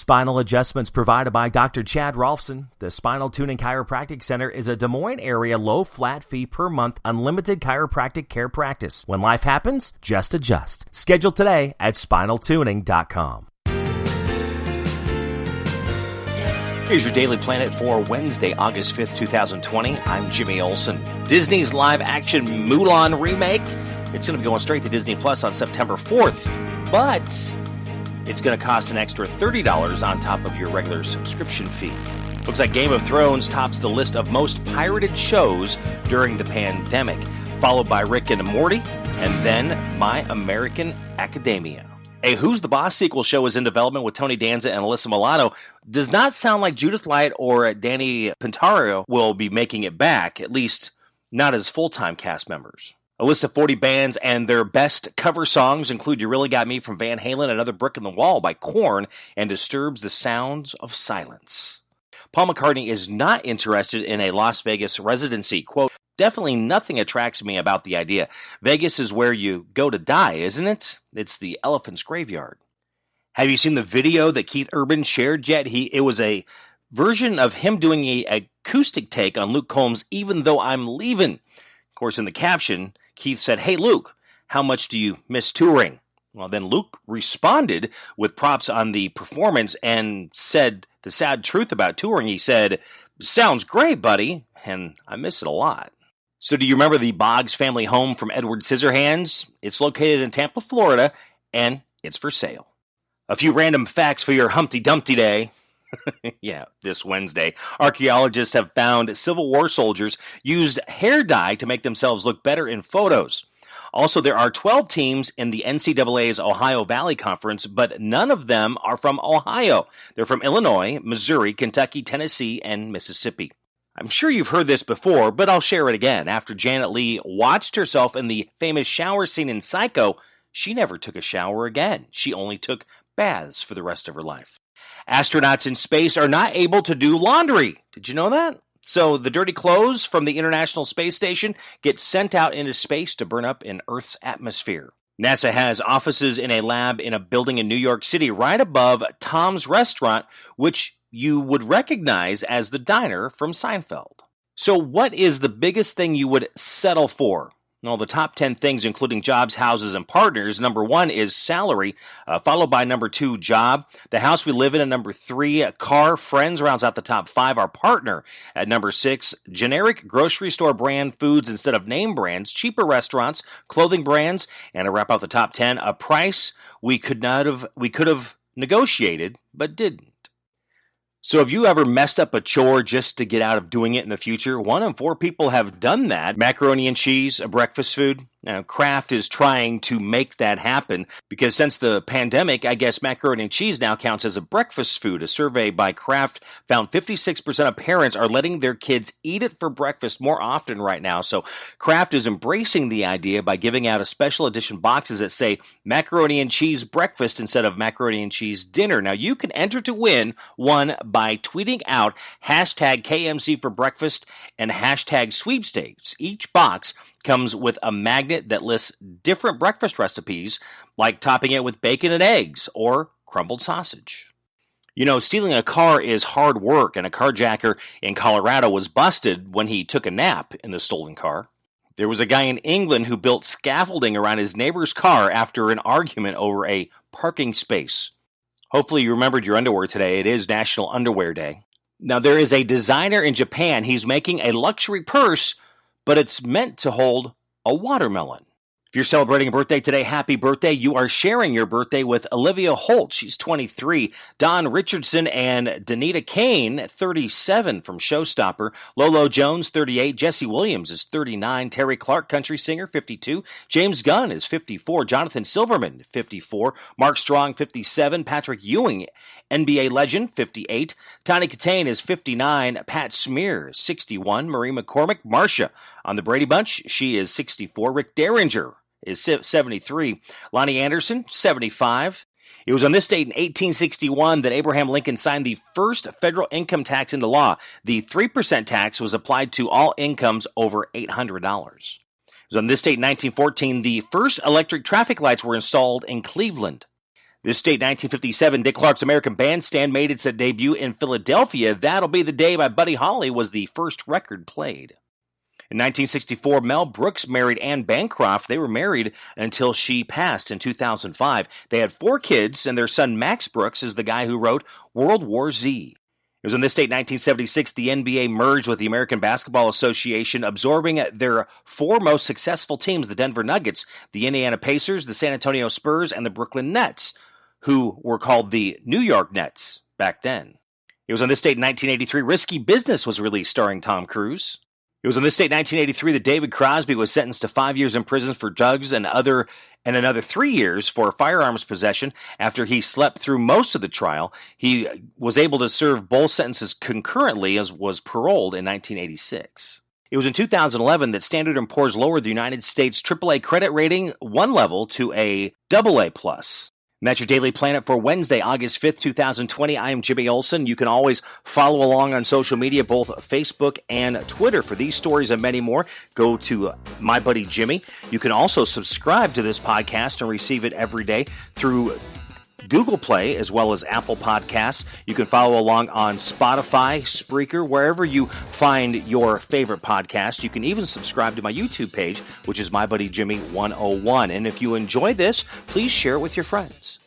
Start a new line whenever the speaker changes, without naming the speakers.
Spinal adjustments provided by Dr. Chad Rolfson. The Spinal Tuning Chiropractic Center is a Des Moines area low flat fee per month unlimited chiropractic care practice. When life happens, just adjust. Schedule today at spinaltuning.com.
Here's your Daily Planet for Wednesday, August 5th, 2020. I'm Jimmy Olsen. Disney's live-action Mulan remake. It's going to be going straight to Disney Plus on September 4th, but it's going to cost an extra $30 on top of your regular subscription fee. Looks like Game of Thrones tops the list of most pirated shows during the pandemic, followed by Rick and Morty, and then My American Academia. A Who's the Boss sequel show is in development with Tony Danza and Alyssa Milano. Does not sound like Judith Light or Danny Pintario will be making it back, at least not as full-time cast members. A list of 40 bands and their best cover songs include You Really Got Me from Van Halen, Another Brick in the Wall by Korn, and Disturbed's The Sounds of Silence. Paul McCartney is not interested in a Las Vegas residency. Quote, definitely nothing attracts me about the idea. Vegas is where you go to die, isn't it? It's the elephant's graveyard. Have you seen the video that Keith Urban shared yet? It was a version of him doing an acoustic take on Luke Combs' Even Though I'm Leaving. Of course, in the caption, Keith said, "Hey, Luke, how much do you miss touring?" Well, then Luke responded with props on the performance and said the sad truth about touring. He said, "Sounds great, buddy, and I miss it a lot." So do you remember the Boggs family home from Edward Scissorhands? It's located in Tampa, Florida, and it's for sale. A few random facts for your Humpty Dumpty Day. Yeah, this Wednesday. Archaeologists have found Civil War soldiers used hair dye to make themselves look better in photos. Also, there are 12 teams in the NCAA's Ohio Valley Conference, but none of them are from Ohio. They're from Illinois, Missouri, Kentucky, Tennessee, and Mississippi. I'm sure you've heard this before, but I'll share it again. After Janet Leigh watched herself in the famous shower scene in Psycho, she never took a shower again. She only took baths for the rest of her life. Astronauts in space are not able to do laundry. Did you know that? So the dirty clothes from the International Space Station get sent out into space to burn up in Earth's atmosphere. NASA has offices in a lab in a building in New York City right above Tom's Restaurant, which you would recognize as the diner from Seinfeld. So what is the biggest thing you would settle for? Well, the top 10 things, including jobs, houses, and partners. Number 1 is salary, followed by number 2, job. The house we live in at number 3, car. Friends rounds out the top 5. Our partner at number 6. Generic grocery store brand foods instead of name brands. Cheaper restaurants, clothing brands. And to wrap out the top 10, a price we could have negotiated, but didn't. So have you ever messed up a chore just to get out of doing it in the future? 1 in 4 people have done that. Macaroni and cheese, a breakfast food. Now, Kraft is trying to make that happen because since the pandemic, I guess macaroni and cheese now counts as a breakfast food. A survey by Kraft found 56% of parents are letting their kids eat it for breakfast more often right now. So Kraft is embracing the idea by giving out a special edition boxes that say macaroni and cheese breakfast instead of macaroni and cheese dinner. Now, you can enter to win one by tweeting out hashtag KMC for breakfast and hashtag sweepstakes. Each box comes with a magnet that lists different breakfast recipes, like topping it with bacon and eggs or crumbled sausage. You know, stealing a car is hard work, and a carjacker in Colorado was busted when he took a nap in the stolen car. There was a guy in England who built scaffolding around his neighbor's car after an argument over a parking space. Hopefully you remembered your underwear today. It is National Underwear Day. Now, there is a designer in Japan. He's making a luxury purse, but it's meant to hold a watermelon. If you're celebrating a birthday today, happy birthday. You are sharing your birthday with Olivia Holt. She's 23. Don Richardson and Danita Kane, 37 from Showstopper. Lolo Jones, 38. Jesse Williams is 39. Terry Clark, country singer, 52. James Gunn is 54. Jonathan Silverman, 54. Mark Strong, 57. Patrick Ewing, NBA legend, 58. Tony Katane is 59. Pat Smear, 61. Marie McCormick, Marcia on the Brady Bunch, she is 64. Rick Derringer is 73. Lonnie Anderson, 75. It was on this date in 1861 that Abraham Lincoln signed the first federal income tax into law. The 3% tax was applied to all incomes over $800. It was on this date in 1914 the first electric traffic lights were installed in Cleveland. This date, 1957, Dick Clark's American Bandstand made its debut in Philadelphia. That'll Be the Day by Buddy Holly was the first record played. In 1964, Mel Brooks married Anne Bancroft. They were married until she passed in 2005. They had 4 kids, and their son Max Brooks is the guy who wrote World War Z. It was in this date, 1976, the NBA merged with the American Basketball Association, absorbing their 4 most successful teams, the Denver Nuggets, the Indiana Pacers, the San Antonio Spurs, and the Brooklyn Nets, who were called the New York Nets back then. It was on this date, 1983, Risky Business was released, starring Tom Cruise. It was on this date, 1983, that David Crosby was sentenced to 5 years in prison for drugs and another 3 years for firearms possession after he slept through most of the trial. He was able to serve both sentences concurrently, as was paroled in 1986. It was in 2011 that Standard & Poor's lowered the United States AAA credit rating 1 level to a AA+. And that's your Daily Planet for Wednesday, August 5th, 2020. I am Jimmy Olsen. You can always follow along on social media, both Facebook and Twitter, for these stories and many more. Go to My Buddy Jimmy. You can also subscribe to this podcast and receive it every day through Google Play as well as Apple Podcasts. You can follow along on Spotify, Spreaker, wherever you find your favorite podcast. You can even subscribe to my YouTube page, which is My Buddy Jimmy 101. And if you enjoy this, please share it with your friends.